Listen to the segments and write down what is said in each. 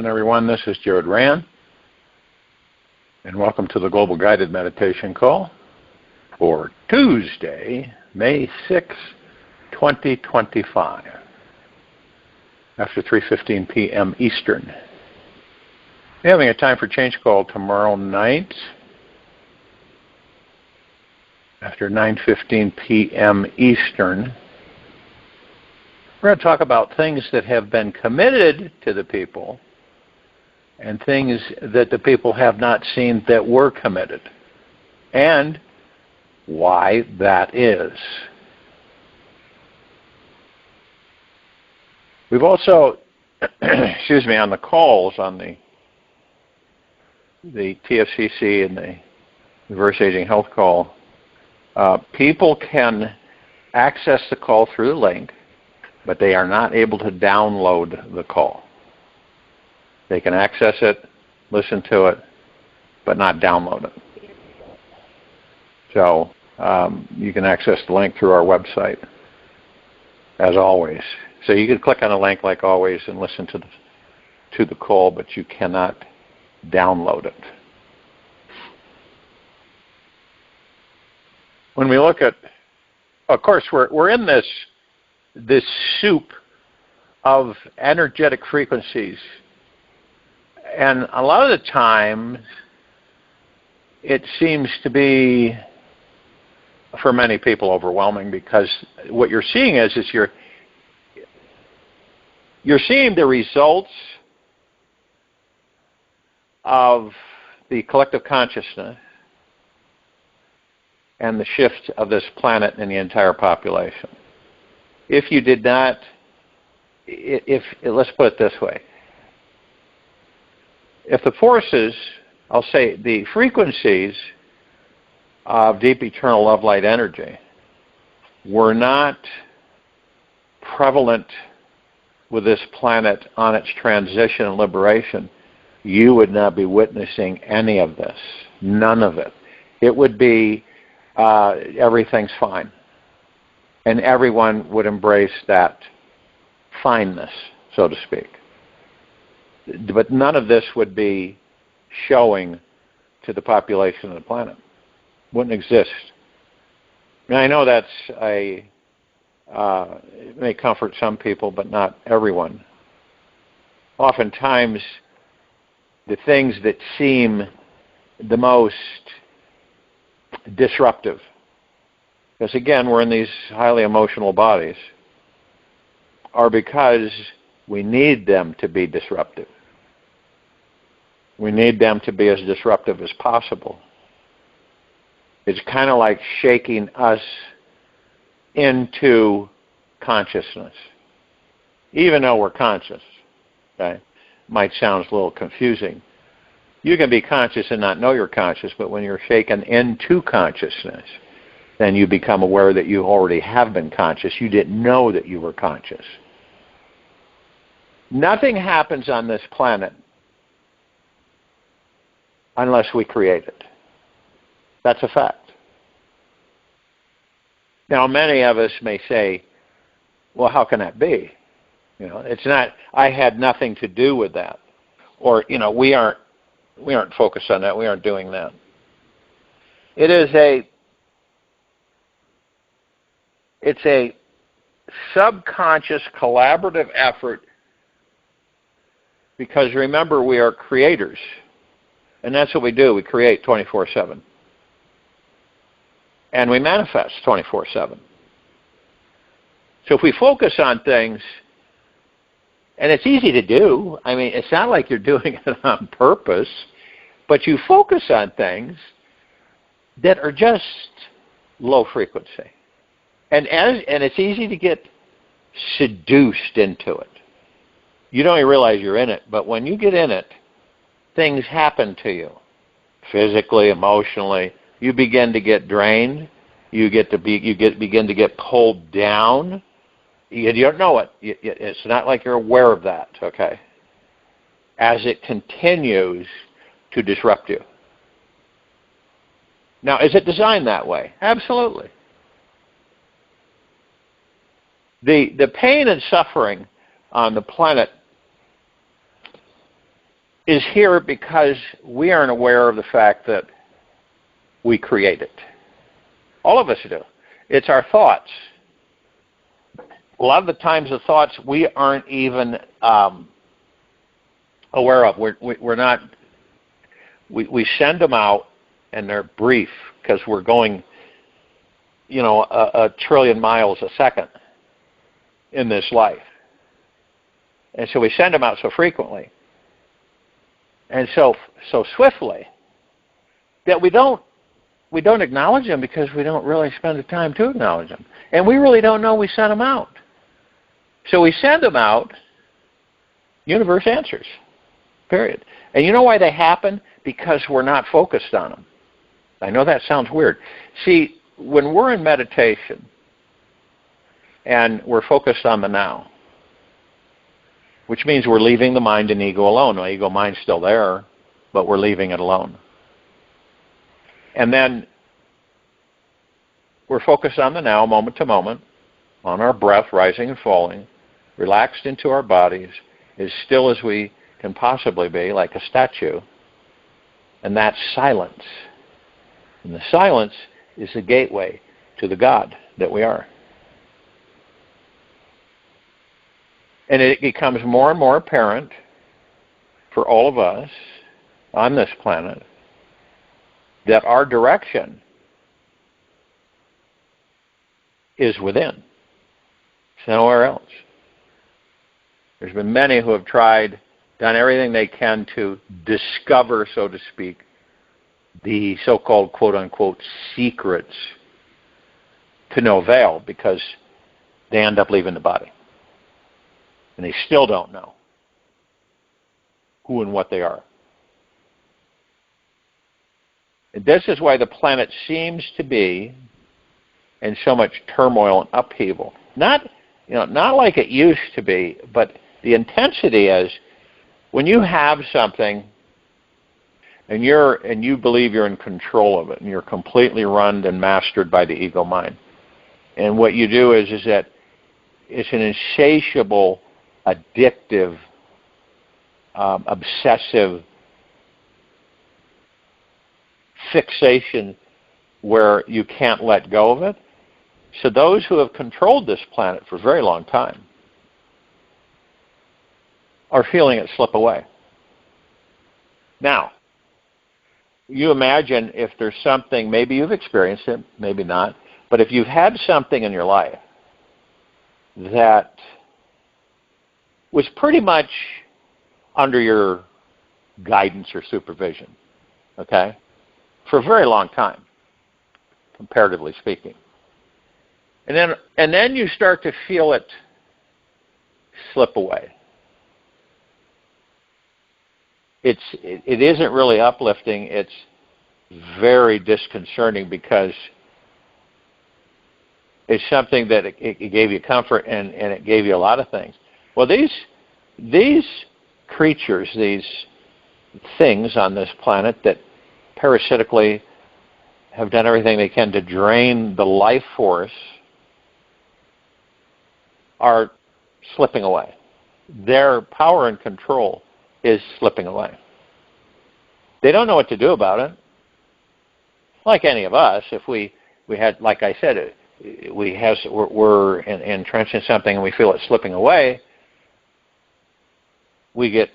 afternoon, everyone. This is Jared RAND, and welcome to the Global Guided Meditation Call for Tuesday, May 6, 2025, after 3:15 p.m. Eastern. We're having a time for change call tomorrow night after 9:15 p.m. Eastern. We're going to talk about things that have been committed to the people and things that the people have not seen that were committed, and why that is. We've also, on the calls on the TFCC and the Reverse Aging Health Call, people can access the call through the link, but they are not able to download the call. They can access it, listen to it, but not download it. So you can access the link through our website, as always. So you can click on a link like always and listen to the call, but you cannot download it. When we look at, of course, we're in this soup of energetic frequencies, and a lot of the time it seems to be, for many people, overwhelming, because what you're seeing is you're seeing the results of the collective consciousness and the shift of this planet and the entire population. If you did not, let's put it this way. If the forces, I'll say the frequencies of deep eternal love light energy were not prevalent with this planet on its transition and liberation, you would not be witnessing any of this. None of it. It would be everything's fine. And everyone would embrace that fineness, so to speak. But none of this would be showing to the population of the planet. Wouldn't exist. And I know that's it may comfort some people, but not everyone. Oftentimes, the things that seem the most disruptive, because again, we're in these highly emotional bodies, are because we need them to be disruptive. We need them to be as disruptive as possible. It's kind of like shaking us into consciousness, even though we're conscious. Okay? Might sound a little confusing. You can be conscious and not know you're conscious, but when you're shaken into consciousness, then you become aware that you already have been conscious. You didn't know that you were conscious. Nothing happens on this planet unless we create it. That's a fact. Now, many of us may say, well, how can that be? It's not, I had nothing to do with that. Or, we aren't focused on that. We aren't doing that. It's a subconscious collaborative effort, because remember, we are creators. And that's what we do. We create 24/7. And we manifest 24/7. So if we focus on things, and it's easy to do, I mean, it's not like you're doing it on purpose, but you focus on things that are just low frequency. And it's easy to get seduced into it. You don't even realize you're in it, but when you get in it, things happen to you, physically, emotionally. You begin to get drained. You begin to get pulled down. You don't know it. It's not like you're aware of that, okay? As it continues to disrupt you. Now, is it designed that way? Absolutely. The pain and suffering on the planet is here because we aren't aware of the fact that we create it. All of us do. It's our thoughts. A lot of the times the thoughts we aren't even aware of. We're not. We send them out, and they're brief because we're going, a trillion miles a second in this life, and so we send them out so frequently and so swiftly that we don't acknowledge them because we don't really spend the time to acknowledge them, and we really don't know we sent them out. So we send them out. Universe answers. Period. And you know why they happen? Because we're not focused on them. I know that sounds weird. See, when we're in meditation and we're focused on the now, which means we're leaving the mind and ego alone. The ego mind's still there, but we're leaving it alone. And then we're focused on the now, moment to moment, on our breath rising and falling, relaxed into our bodies, as still as we can possibly be, like a statue. And that's silence. And the silence is the gateway to the God that we are. And it becomes more and more apparent for all of us on this planet that our direction is within. It's nowhere else. There's been many who have tried, done everything they can to discover, so to speak, the so-called quote-unquote secrets, to no avail because they end up leaving the body. And they still don't know who and what they are. And this is why the planet seems to be in so much turmoil and upheaval. Not like it used to be, but the intensity is when you have something and you believe you're in control of it and you're completely run and mastered by the ego mind. And what you do is that it's an insatiable, addictive, obsessive fixation where you can't let go of it. So those who have controlled this planet for a very long time are feeling it slip away. Now, you imagine if there's something, maybe you've experienced it, maybe not, but if you've had something in your life that was pretty much under your guidance or supervision, okay, for a very long time, comparatively speaking. And then you start to feel it slip away. It isn't really uplifting. It's very disconcerting because it's something that it gave you comfort and it gave you a lot of things. Well, these creatures, these things on this planet that parasitically have done everything they can to drain the life force are slipping away. Their power and control is slipping away. They don't know what to do about it. Like any of us, if we had, like I said, we're entrenched in something and we feel it slipping away, we get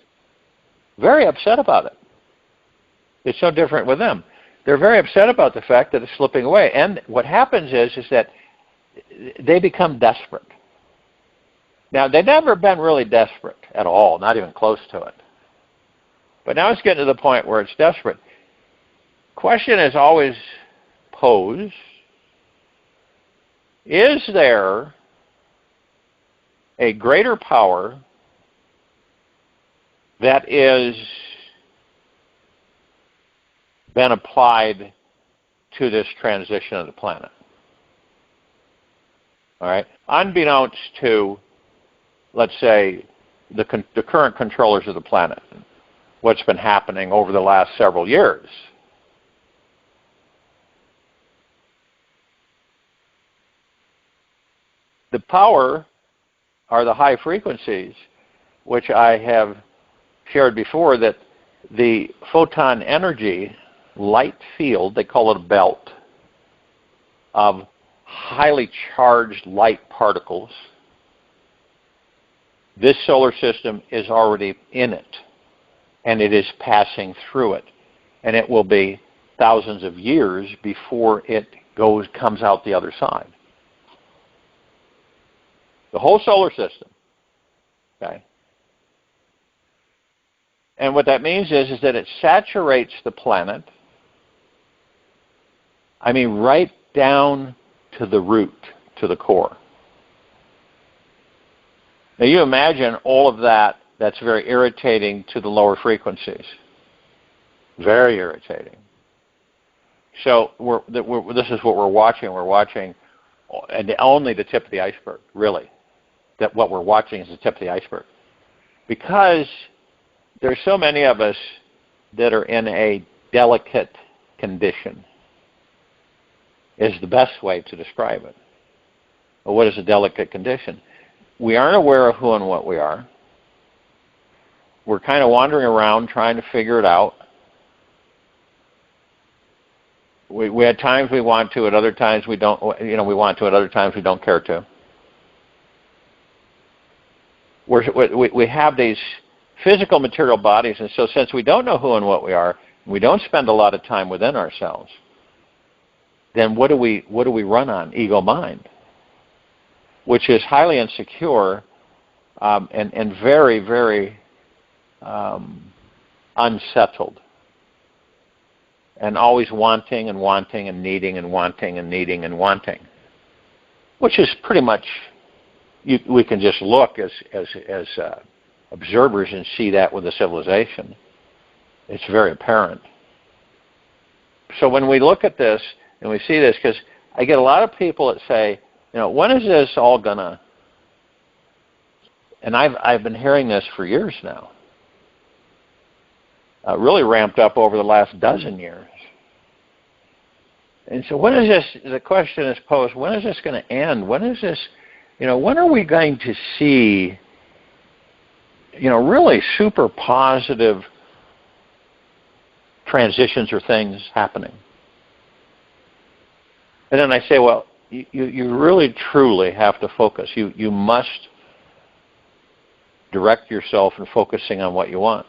very upset about it. It's no different with them. They're very upset about the fact that it's slipping away. And what happens is that they become desperate. Now, they've never been really desperate at all, not even close to it. But now it's getting to the point where it's desperate. Question is always posed, is there a greater power that is been applied to this transition of the planet? All right? Unbeknownst to, let's say, the current controllers of the planet, what's been happening over the last several years. The power are the high frequencies, which I have shared before, that the photon energy light field, they call it a belt, of highly charged light particles. This solar system is already in it, and it is passing through it. And it will be thousands of years before it comes out the other side. The whole solar system. Okay? And what that means is that it saturates the planet, I mean right down to the root, to the core. Now you imagine all of that, that's very irritating to the lower frequencies. Very irritating. So this is what we're watching. We're watching only the tip of the iceberg, really. That what we're watching is the tip of the iceberg. Because there's so many of us that are in a delicate condition, is the best way to describe it. Well, what is a delicate condition? We aren't aware of who and what we are. We're kind of wandering around trying to figure it out. We at times we want to, at other times we don't. We want to, at other times we don't care to. We have these physical material bodies, and so since we don't know who and what we are, we don't spend a lot of time within ourselves. Then what do we run on? Ego mind, which is highly insecure and very, very unsettled, and always wanting and wanting and needing and wanting and needing and wanting, which is pretty much, we can just look as observers and see that with the civilization. It's very apparent. So when we look at this and we see this, because I get a lot of people that say, when is this all gonna? And I've been hearing this for years now. Really ramped up over the last dozen years. And so when is this, the question is posed, when is this going to end? When is this, when are we going to see, really super positive transitions or things happening? And then I say, well, you really truly have to focus. You must direct yourself in focusing on what you want.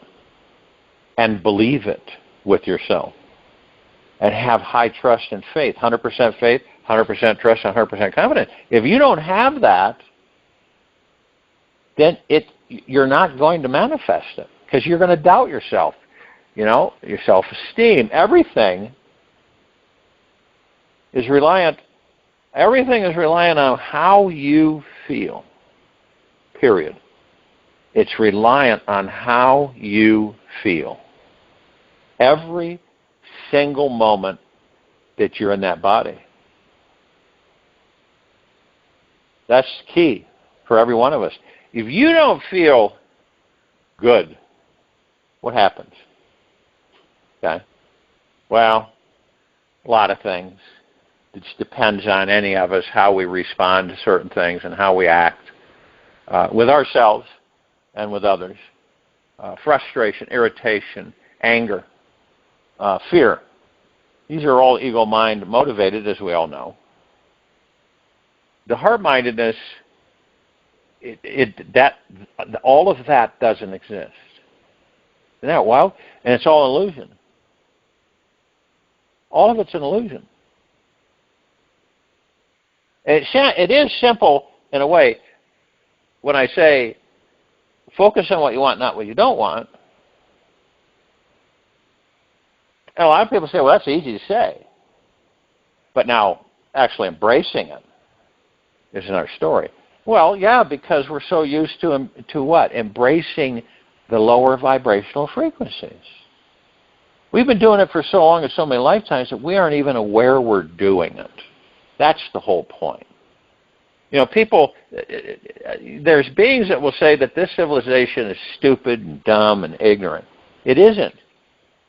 And believe it with yourself. And have high trust and faith. 100% faith, 100% trust, 100% confidence. If you don't have that, then you're not going to manifest it. Because you're going to doubt yourself. Your self-esteem. Everything is reliant on how you feel. Period. It's reliant on how you feel. Every single moment that you're in that body. That's key for every one of us. If you don't feel good, what happens? Okay? Well, a lot of things. It just depends on any of us how we respond to certain things and how we act with ourselves and with others. Frustration, irritation, anger, fear. These are all ego mind motivated, as we all know. The heart-mindedness, all of that doesn't exist. Isn't that wild? And it's all illusion. All of it's an illusion. It is simple in a way when I say focus on what you want, not what you don't want. And a lot of people say, well, that's easy to say. But now, actually embracing it is another story. Well, yeah, because we're so used to what? Embracing the lower vibrational frequencies. We've been doing it for so long and so many lifetimes that we aren't even aware we're doing it. That's the whole point. People, there's beings that will say that this civilization is stupid and dumb and ignorant. It isn't.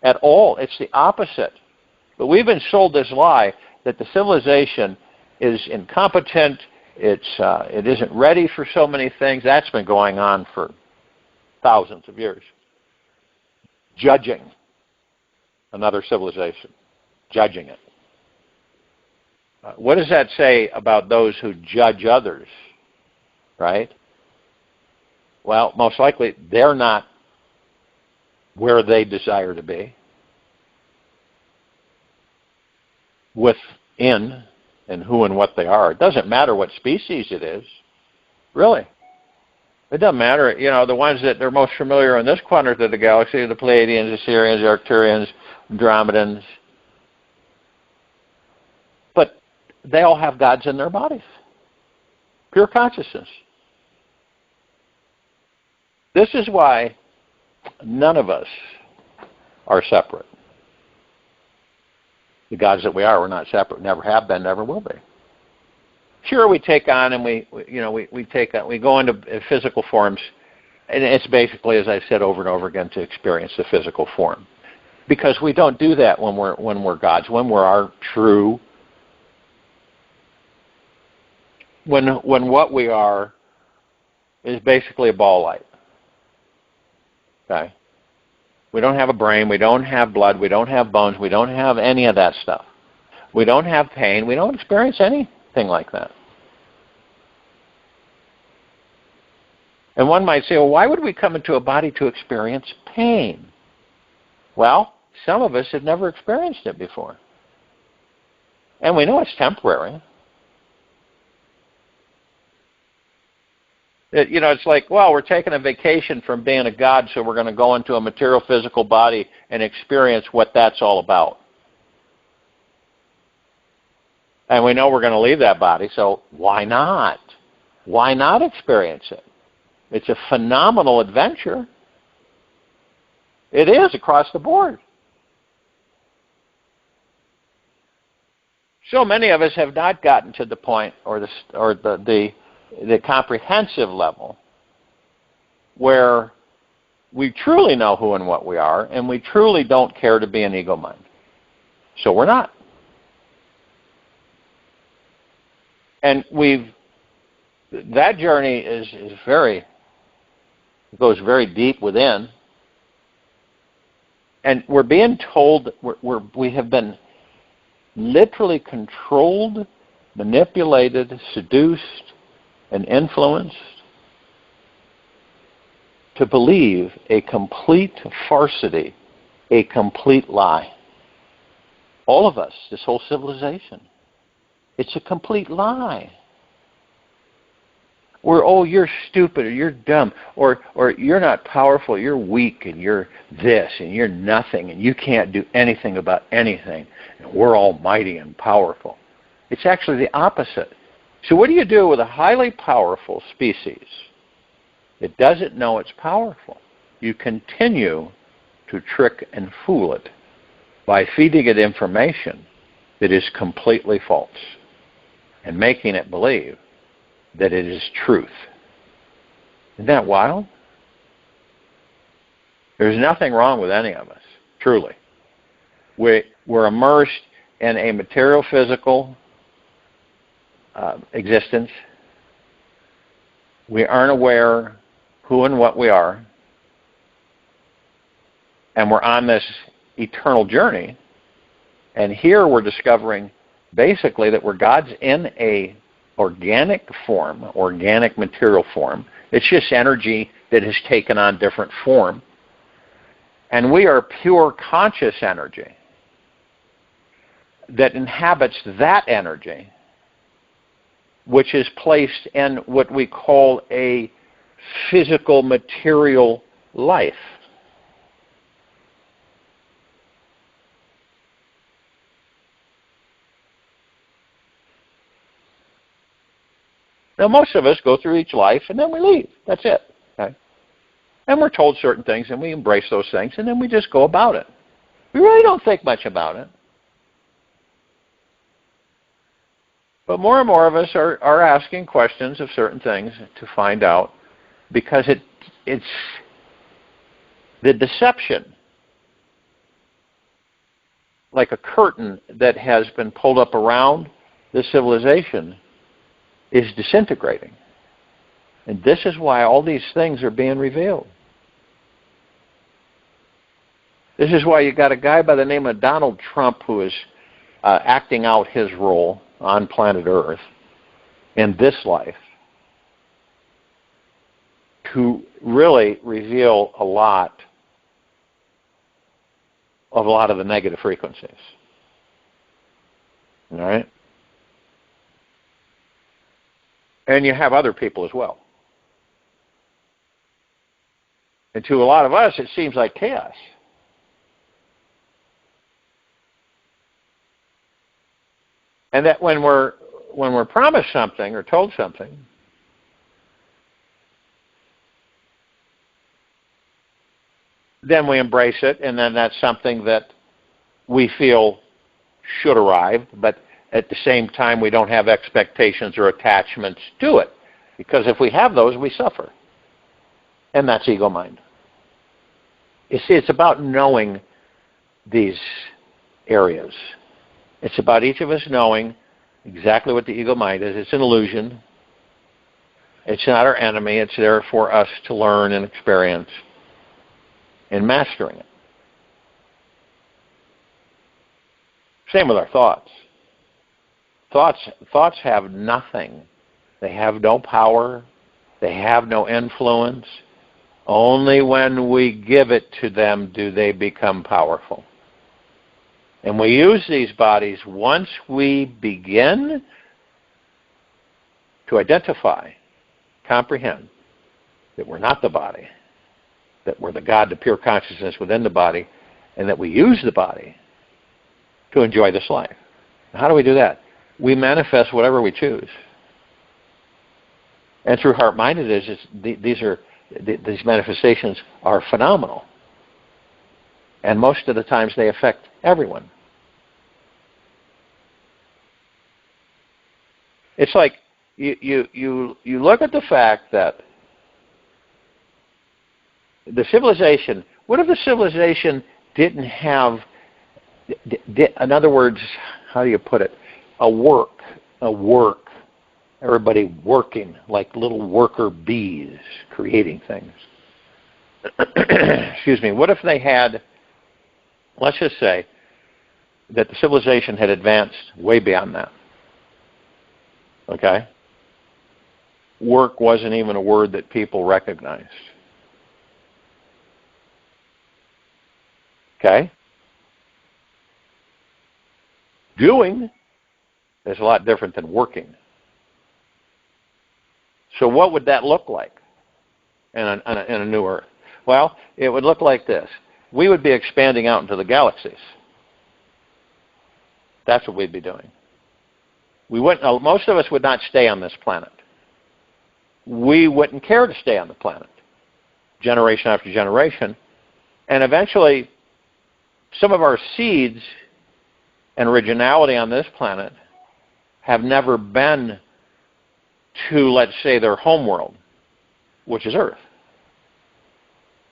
At all. It's the opposite. But we've been sold this lie that the civilization is incompetent, it isn't ready for so many things. That's been going on for thousands of years. judging another civilization, judging it. What does that say about those who judge others, right? Well, most likely they're not where they desire to be, within and who and what they are. It doesn't matter what species it is, really. It doesn't matter. You know, the ones that are most familiar in this quadrant of the galaxy are the Pleiadians, the Sirians, the Arcturians, Andromedans. But they all have gods in their bodies. Pure consciousness. This is why none of us are separate. The gods that we are, we're not separate. Never have been, never will be. Sure, we take on and we go into physical forms, and it's basically, as I said over and over again, to experience the physical form, because we don't do that when we're gods. When we're our true, when what we are is basically a ball light. Okay. We don't have a brain, we don't have blood, we don't have bones, we don't have any of that stuff. We don't have pain, we don't experience anything like that. And one might say, well, why would we come into a body to experience pain? Well, some of us have never experienced it before. And we know it's temporary. It's like, well, we're taking a vacation from being a god, so we're going to go into a material physical body and experience what that's all about. And we know we're going to leave that body, so why not? Why not experience it? It's a phenomenal adventure. It is across the board. So many of us have not gotten to the point or the comprehensive level where we truly know who and what we are, and we truly don't care to be an ego mind. So we're not. And that journey goes very deep within. And we're being told, we have been literally controlled, manipulated, seduced, and influenced to believe a complete farcity, a complete lie. All of us, this whole civilization. It's a complete lie. Or, oh, you're stupid, or you're dumb, or you're not powerful, you're weak, and you're this, and you're nothing, and you can't do anything about anything, and we're almighty and powerful. It's actually the opposite. So what do you do with a highly powerful species that doesn't know it's powerful? You continue to trick and fool it by feeding it information that is completely false and making it believe that it is truth. Isn't that wild? There's nothing wrong with any of us, truly. We're immersed in a material physical existence. We aren't aware who and what we are. And we're on this eternal journey. And here we're discovering basically that we're gods in a organic form, organic material form. It's just energy that has taken on different form. And we are pure conscious energy that inhabits that energy, which is placed in what we call a physical material life. Now, most of us go through each life and then we leave. That's it. Okay? And we're told certain things and we embrace those things and then we just go about it. We really don't think much about it. But more and more of us are asking questions of certain things to find out, because it's the deception, like a curtain that has been pulled up around the civilization, is disintegrating. And this is why all these things are being revealed. This is why you got a guy by the name of Donald Trump who is acting out his role on planet Earth in this life to really reveal a lot of the negative frequencies. All right? And you have other people as well. And to a lot of us, it seems like chaos. And that when we're promised something or told something, then we embrace it, and then that's something that we feel should arrive, but at the same time we don't have expectations or attachments to it. Because if we have those, we suffer. And that's ego mind. You see, it's about knowing these areas. It's about each of us knowing exactly what the ego mind is. It's an illusion. It's not our enemy. It's there for us to learn and experience in mastering it. Same with our thoughts. Thoughts have nothing. They have no power. They have no influence. Only when we give it to them do they become powerful. And we use these bodies once we begin to identify, comprehend that we're not the body, that we're the God, the pure consciousness within the body, and that we use the body to enjoy this life. How do we do that? We manifest whatever we choose. And through heart-mindedness, these manifestations are phenomenal. And most of the times they affect everyone. It's like you look at the fact that the civilization, what if the civilization didn't have, in other words, how do you put it, a work, everybody working like little worker bees creating things. Excuse me. What if they had, let's just say, that the civilization had advanced way beyond that? Okay? Work wasn't even a word that people recognized. Okay? Doing is a lot different than working. So what would that look like in a new Earth? Well, it would look like this. We would be expanding out into the galaxies. That's what we'd be doing. We wouldn't. Most of us would not stay on this planet. We wouldn't care to stay on the planet, generation after generation. And eventually, some of our seeds and originality on this planet have never been to, let's say, their home world, which is Earth.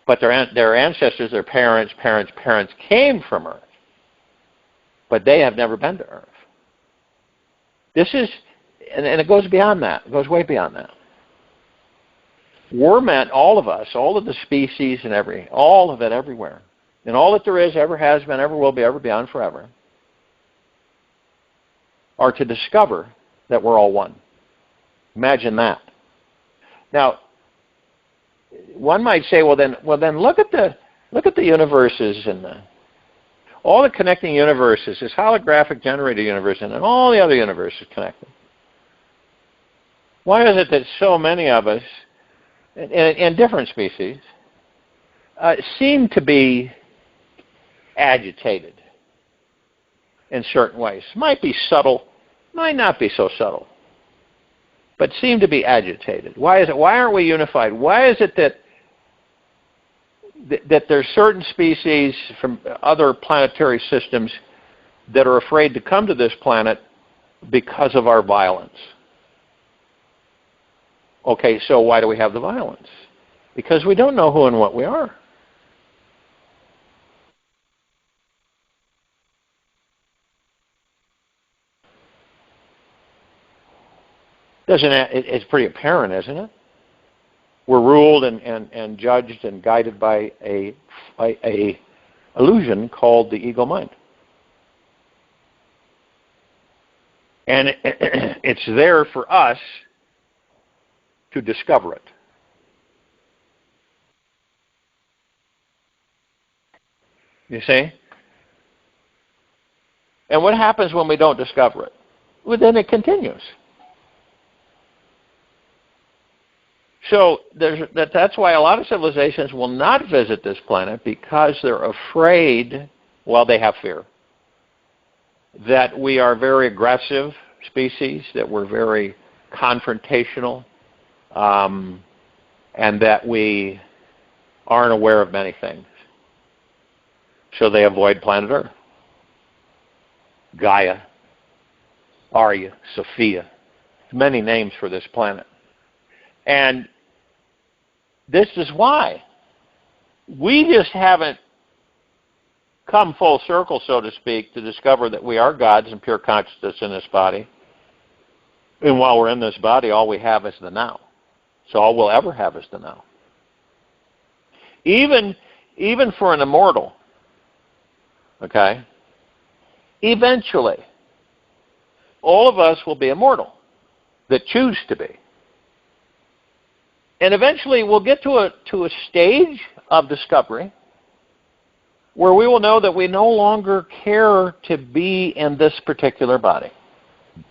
But their ancestors, their parents came from Earth. But they have never been to Earth. This is, and it goes beyond that. It goes way beyond that. We're meant, all of us, all of the species and all of it everywhere, and all that there is, ever has been, ever will be, ever beyond, forever, are to discover that we're all one. Imagine that. Now, one might say, well then look at the universes and all the connecting universes, this holographic generator universe, and all the other universes connected. Why is it that so many of us, in different species, seem to be agitated in certain ways? Might be subtle, might not be so subtle, but seem to be agitated. Why is it? Why aren't we unified? Why is it that there's certain species from other planetary systems that are afraid to come to this planet because of our violence? Okay, so why do we have the violence? Because we don't know who and what we are. It's pretty apparent, isn't it? We're ruled and judged and guided by a illusion called the ego mind. And it's there for us to discover it. You see? And what happens when we don't discover it? Well, then it continues. So that's why a lot of civilizations will not visit this planet, because they're afraid, well, they have fear, that we are very aggressive species, that we're very confrontational, and that we aren't aware of many things. So they avoid planet Earth. Gaia, Arya, Sophia, many names for this planet. And this is why we just haven't come full circle, so to speak, to discover that we are gods and pure consciousness in this body. And while we're in this body, all we have is the now. So all we'll ever have is the now. Even for an immortal, okay, eventually, all of us will be immortal that choose to be. And eventually we'll get to a stage of discovery where we will know that we no longer care to be in this particular body,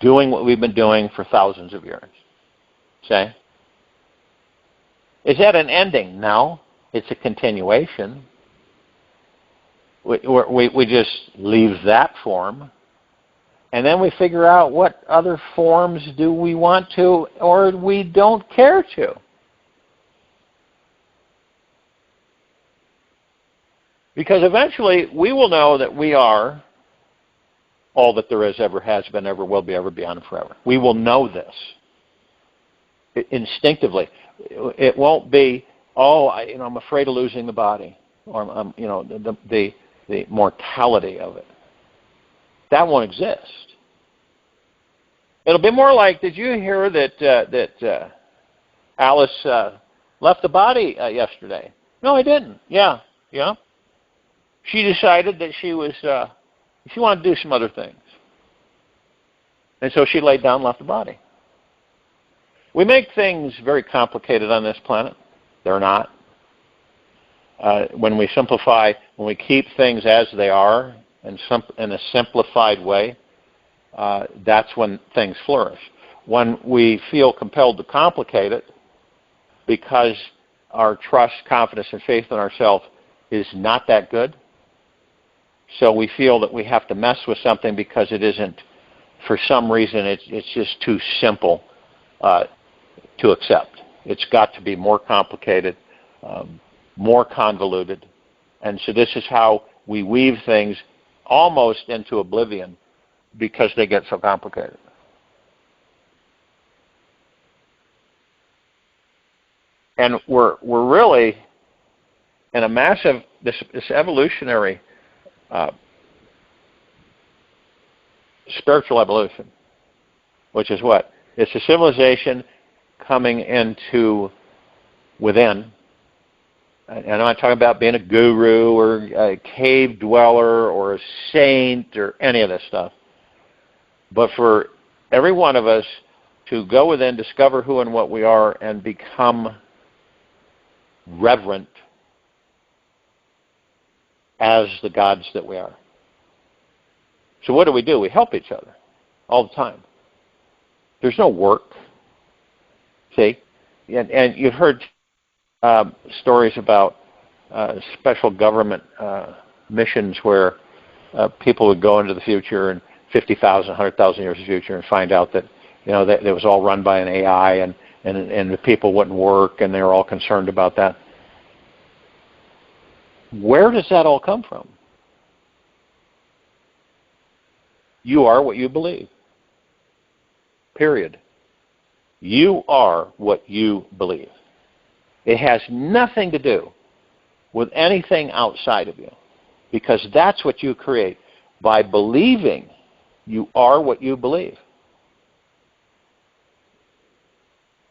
doing what we've been doing for thousands of years. See? Is that an ending? No. It's a continuation. We just leave that form, and then we figure out what other forms do we want to or we don't care to. Because eventually we will know that we are all that there is, ever has been, ever will be, ever beyond, and forever. We will know this instinctively. It won't be, I'm afraid of losing the body, or the mortality of it. That won't exist. It'll be more like, did you hear that Alice left the body yesterday? No, I didn't. Yeah. She decided that she wanted to do some other things. And so she laid down and left the body. We make things very complicated on this planet. They're not. When we simplify, when we keep things as they are in a simplified way, that's when things flourish. When we feel compelled to complicate it because our trust, confidence, and faith in ourselves is not that good, so we feel that we have to mess with something because it isn't, for some reason, it's just too simple to accept. It's got to be more complicated, more convoluted. And so this is how we weave things almost into oblivion because they get so complicated. And we're really in a massive, this evolutionary spiritual evolution, which is what? It's a civilization coming into within. And I'm not talking about being a guru or a cave dweller or a saint or any of this stuff. But for every one of us to go within, discover who and what we are, and become reverent as the gods that we are. So what do? We help each other all the time. There's no work. See? And you've heard stories about special government missions where people would go into the future and 50,000, 100,000 years of future and find out that that it was all run by an AI and the people wouldn't work and they were all concerned about that. Where does that all come from? You are what you believe. Period. You are what you believe. It has nothing to do with anything outside of you, because that's what you create. By believing, you are what you believe.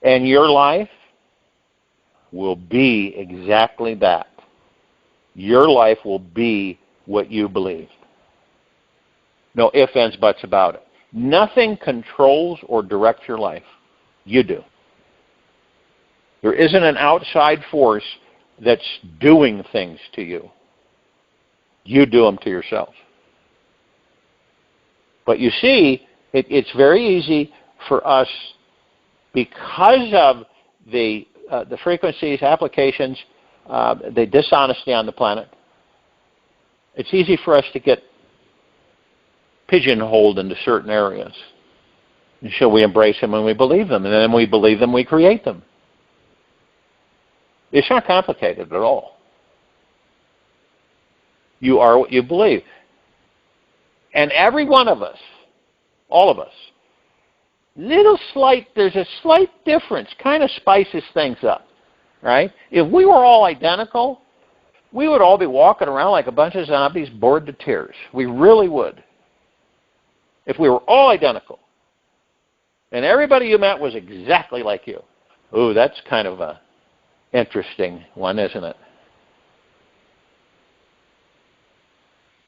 And your life will be exactly that. Your life will be what you believe. No ifs, ands, buts about it. Nothing controls or directs your life. You do. There isn't an outside force that's doing things to you. You do them to yourself. But you see, it's very easy for us, because of the frequencies, applications, the dishonesty on the planet, it's easy for us to get pigeonholed into certain areas. And so we embrace them and we believe them, and then we believe them, we create them. It's not complicated at all. You are what you believe. And every one of us, all of us, there's a slight difference, kind of spices things up, right? If we were all identical, we would all be walking around like a bunch of zombies bored to tears. We really would. If we were all identical, and everybody you met was exactly like you. Ooh, that's kind of a interesting one, isn't it?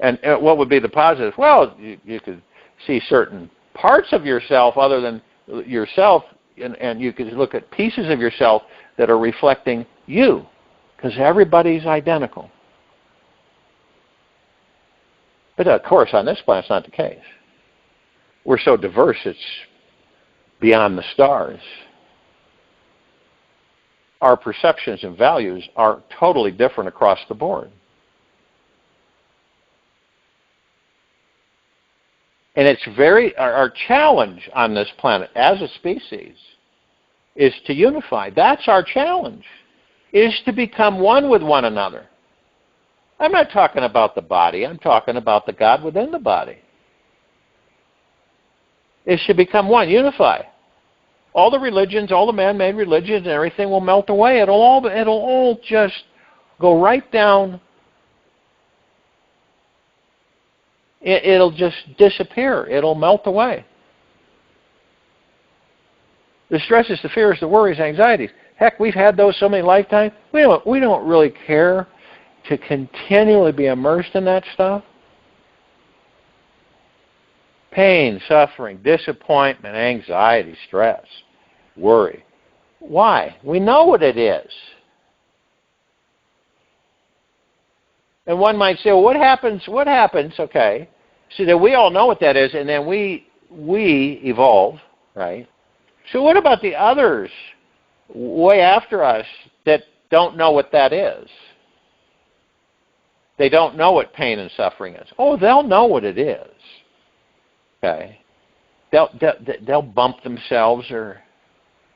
And what would be the positive? Well, you could see certain parts of yourself other than yourself, and you could look at pieces of yourself that are reflecting you, because everybody's identical. But of course, on this planet, it's not the case. We're so diverse, it's beyond the stars. Our perceptions and values are totally different across the board. And it's our challenge on this planet as a species is to unify. That's our challenge, is to become one with one another. I'm not talking about the body. I'm talking about the God within the body. It should become one, unify. All the religions, all the man-made religions and everything will melt away. It'll all just go right down. It'll just disappear. It'll melt away. The stresses, the fears, the worries, anxieties. Heck, we've had those so many lifetimes. We don't really care to continually be immersed in that stuff. Pain, suffering, disappointment, anxiety, stress, worry. Why? We know what it is. And one might say, well, what happens? Okay. So that we all know what that is, and then we evolve, right? So what about the others way after us that don't know what that is? They don't know what pain and suffering is. Oh, they'll know what it is. Okay. They'll bump themselves or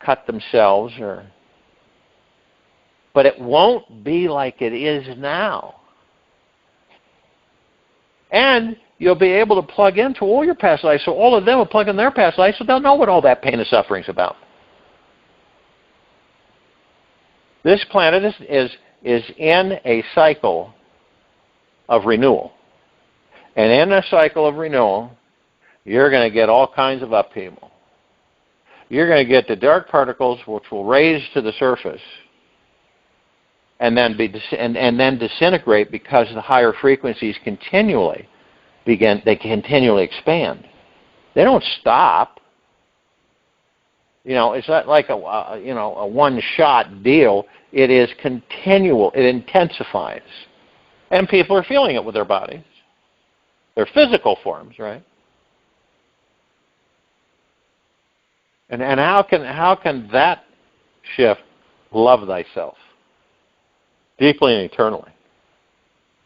cut themselves, but it won't be like it is now. And you'll be able to plug into all your past lives, so all of them will plug in their past lives, so they'll know what all that pain and suffering is about. This planet is in a cycle of renewal. And in a cycle of renewal, you're going to get all kinds of upheaval. You're going to get the dark particles which will raise to the surface and then disintegrate because the higher frequencies continually continually expand. They don't stop. It's not like a one-shot deal. It is continual. It intensifies. And people are feeling it with their bodies. Their physical forms, right? And how can that shift? Love thyself. Deeply and eternally.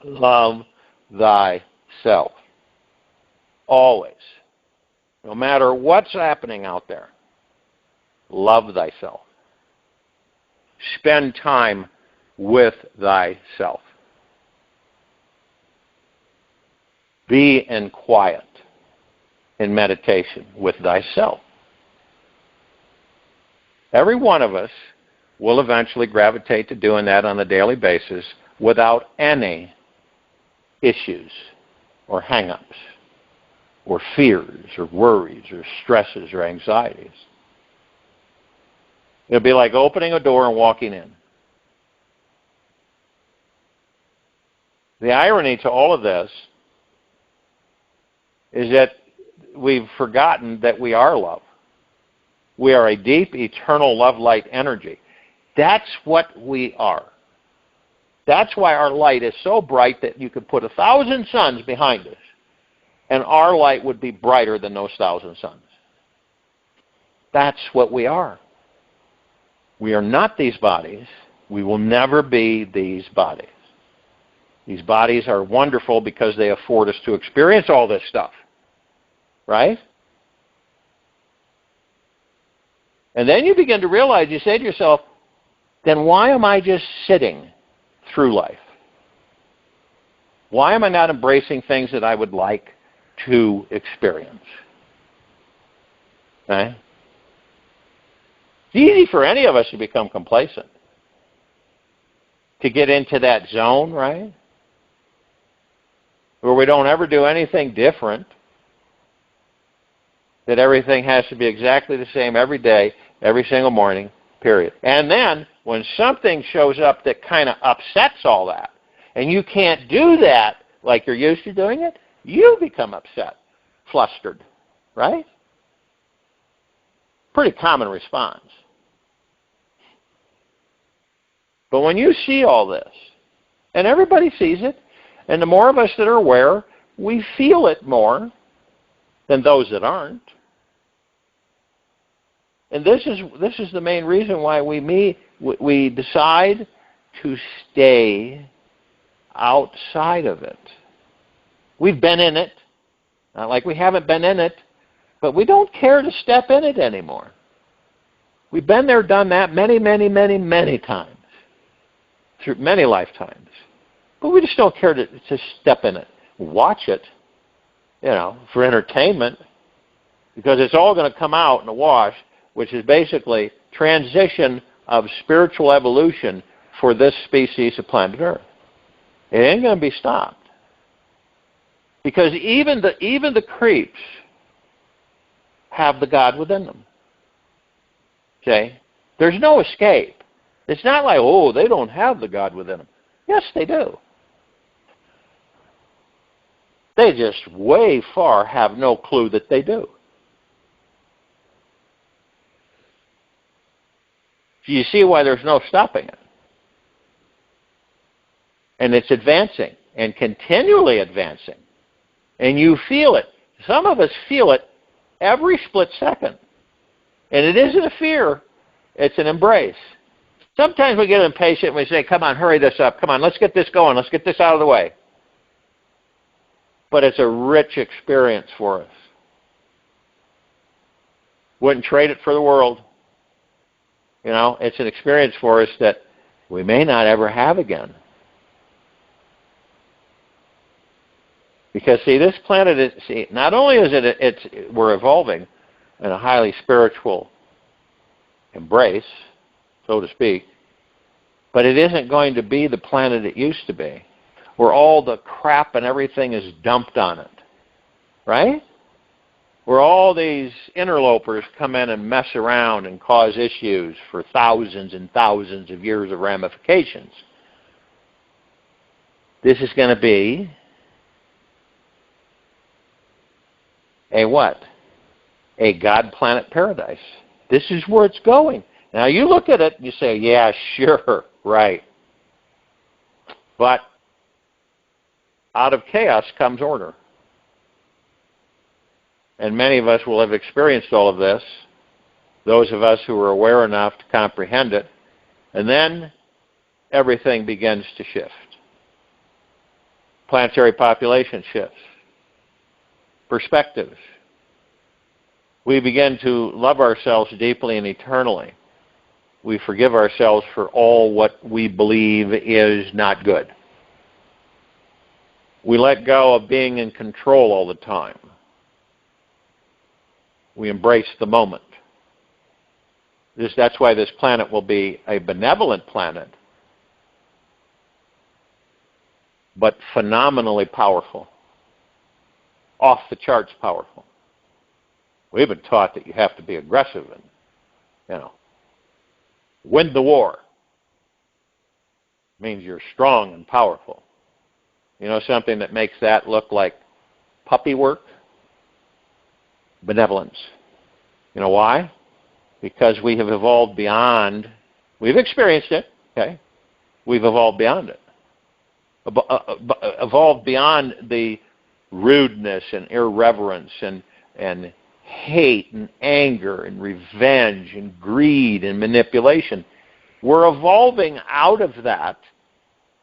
Love thyself. Always. No matter what's happening out there. Love thyself. Spend time with thyself. Be in quiet, in meditation with thyself. Every one of us will eventually gravitate to doing that on a daily basis without any issues or hang-ups or fears or worries or stresses or anxieties. It'll be like opening a door and walking in. The irony to all of this is that we've forgotten that we are love. We are a deep, eternal love light energy. That's what we are. That's why our light is so bright that you could put 1,000 suns behind us, and our light would be brighter than those 1,000 suns. That's what we are. We are not these bodies. We will never be these bodies. These bodies are wonderful because they afford us to experience all this stuff. Right? And then you begin to realize, you say to yourself, then why am I just sitting through life? Why am I not embracing things that I would like to experience? Okay? It's easy for any of us to become complacent, to get into that zone, right? Where we don't ever do anything different, that everything has to be exactly the same every day, every single morning, period. And then, when something shows up that kind of upsets all that, and you can't do that like you're used to doing it, you become upset, flustered, right? Pretty common response. But when you see all this, and everybody sees it, and the more of us that are aware, we feel it more than those that aren't. And this is the main reason why we decide to stay outside of it. We've been in it, not like we haven't been in it, but we don't care to step in it anymore. We've been there, done that many, many, many, many times, through many lifetimes. But we just don't care to step in it. Watch it, for entertainment, because it's all going to come out in a wash, which is basically transition of spiritual evolution for this species of planet Earth. It ain't going to be stopped. Because even the creeps have the God within them. Okay? There's no escape. It's not like, they don't have the God within them. Yes, they do. They just way far have no clue that they do. You see why there's no stopping it. And it's advancing, and continually advancing. And you feel it. Some of us feel it every split second. And it isn't a fear, it's an embrace. Sometimes we get impatient and we say, come on, hurry this up. Come on, let's get this going. Let's get this out of the way. But it's a rich experience for us. Wouldn't trade it for the world. It's an experience for us that we may not ever have again. Because, this planet, not only is we're evolving in a highly spiritual embrace, so to speak, but it isn't going to be the planet it used to be, where all the crap and everything is dumped on it, right? Where all these interlopers come in and mess around and cause issues for thousands and thousands of years of ramifications. This is going to be a what? A God-planet paradise. This is where it's going. Now you look at it and you say, yeah, sure, right. But out of chaos comes order. And many of us will have experienced all of this, those of us who are aware enough to comprehend it, and then everything begins to shift. Planetary population shifts. Perspectives. We begin to love ourselves deeply and eternally. We forgive ourselves for all what we believe is not good. We let go of being in control all the time. We embrace the moment. That's why this planet will be a benevolent planet, but phenomenally powerful. Off the charts powerful. We've been taught that you have to be aggressive and, win the war. It means you're strong and powerful. You know something that makes that look like puppy work? Benevolence. You know why? Because we have evolved beyond, we've experienced it, okay? We've evolved beyond it. Evolved beyond the rudeness and irreverence and hate and anger and revenge and greed and manipulation. We're evolving out of that,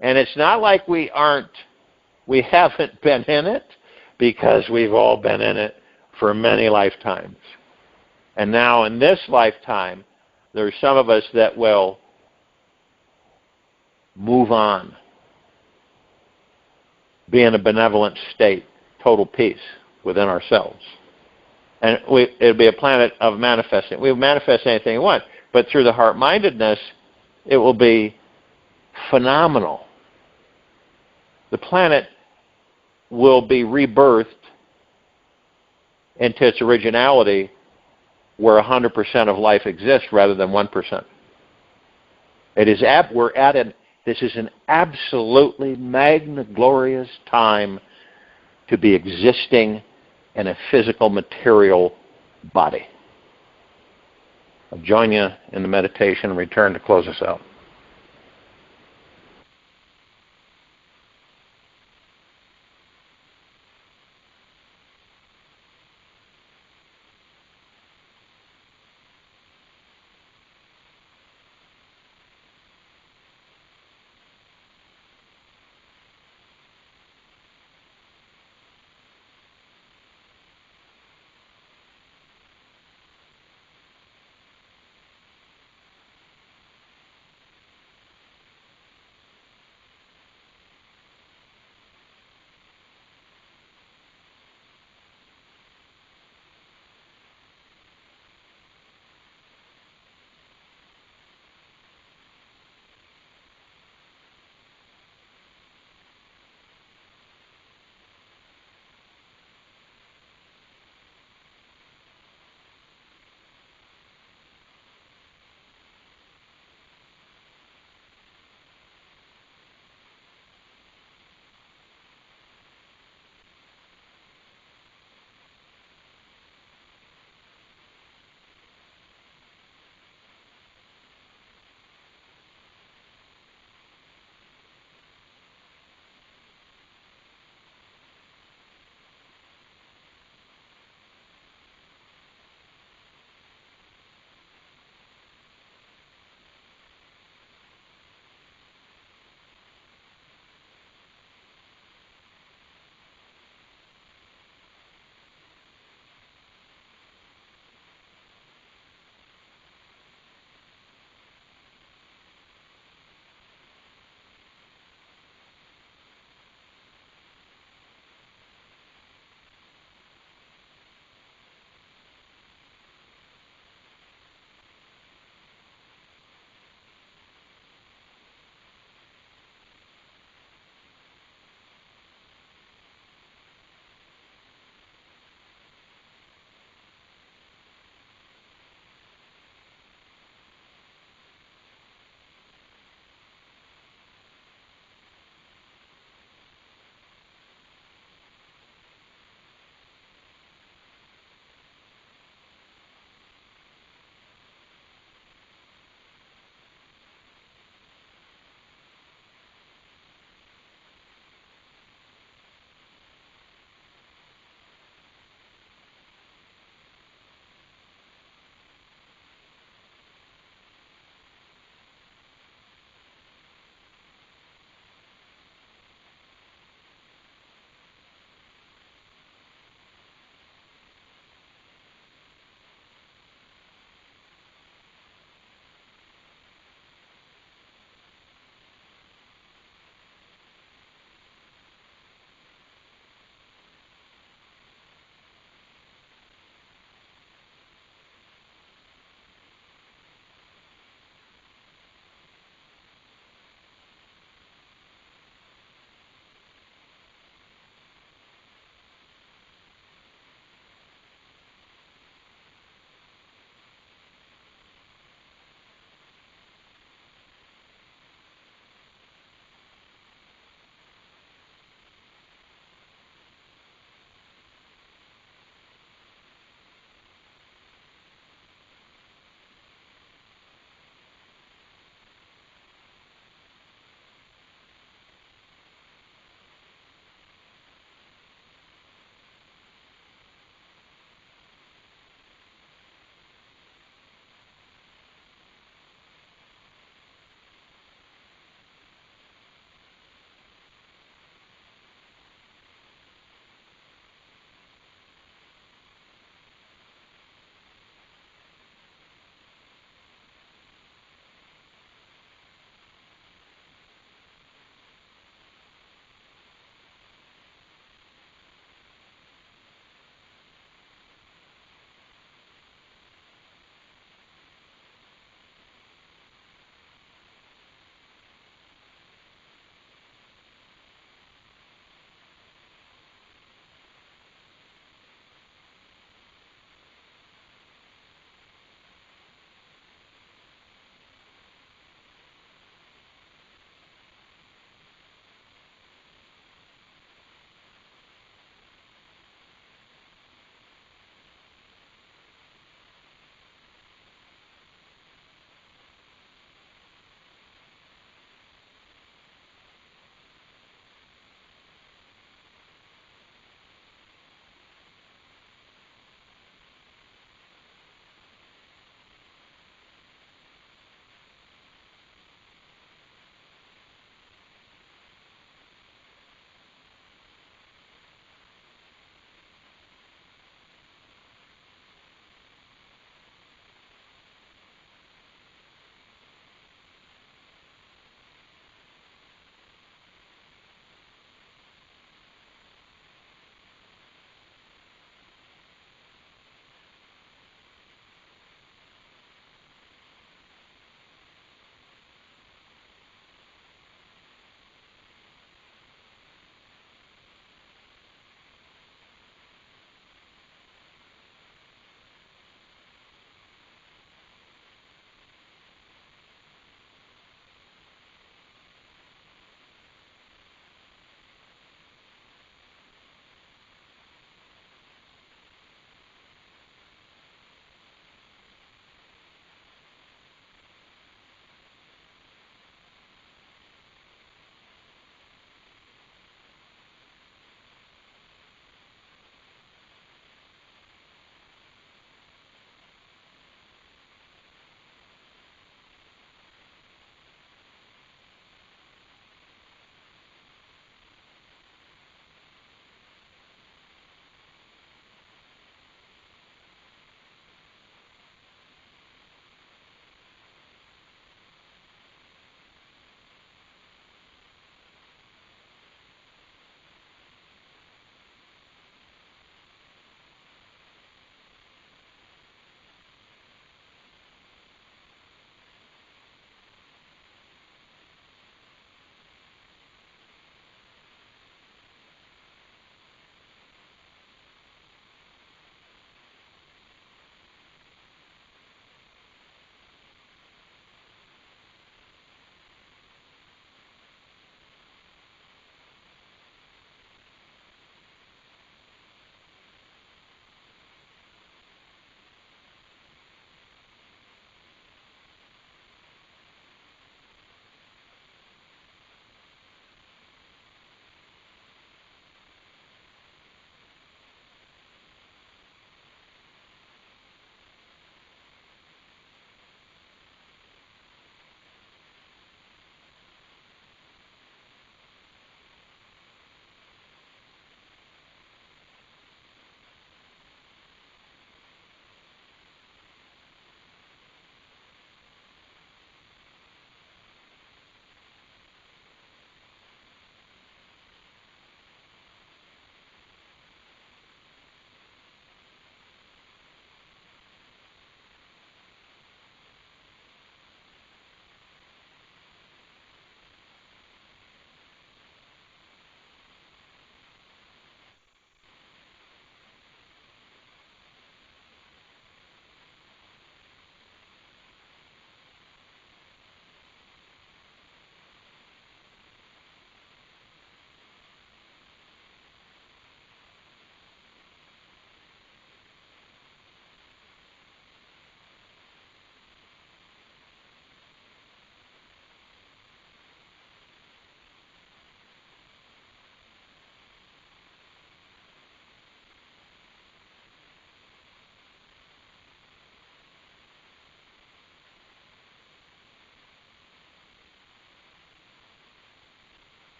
and it's not like we haven't been in it, because we've all been in it for many lifetimes. And now in this lifetime, there's some of us that will move on, be in a benevolent state, total peace within ourselves. And it'll be a planet of manifesting. We'll manifest anything we want, but through the heart-mindedness, it will be phenomenal. The planet will be rebirthed into its originality, where 100% of life exists rather than 1%. This is an absolutely magna-glorious time to be existing in a physical, material body. I'll join you in the meditation and return to close us out.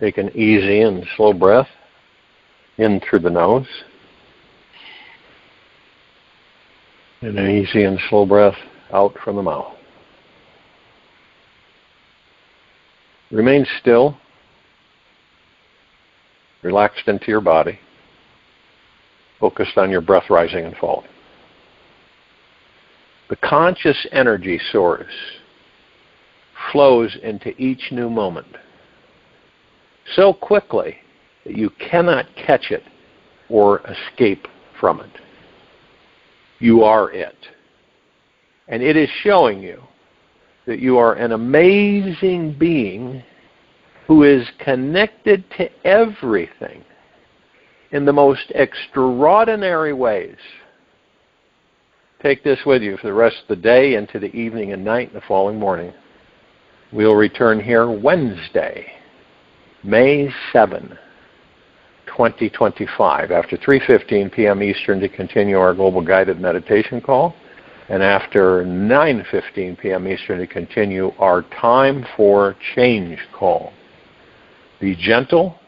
Take an easy and slow breath in through the nose. And an easy and slow breath out from the mouth. Remain still, relaxed into your body, focused on your breath rising and falling. The conscious energy source flows into each new moment so quickly that you cannot catch it or escape from it. You are it. And it is showing you that you are an amazing being who is connected to everything in the most extraordinary ways. Take this with you for the rest of the day, into the evening and night and the following morning. We'll return here Wednesday, May 7, 2025, after 3:15 p.m. Eastern to continue our global guided meditation call, and after 9:15 p.m. Eastern to continue our Time for Change call. Be gentle,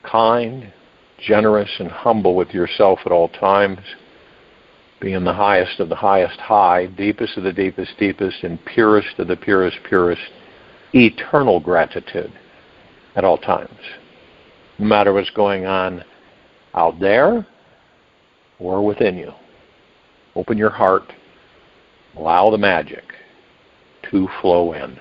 kind, generous, and humble with yourself at all times. Be in the highest of the highest high, deepest of the deepest deepest, and purest of the purest purest, eternal gratitude at all times. No matter what's going on out there or within you. Open your heart. Allow the magic to flow in.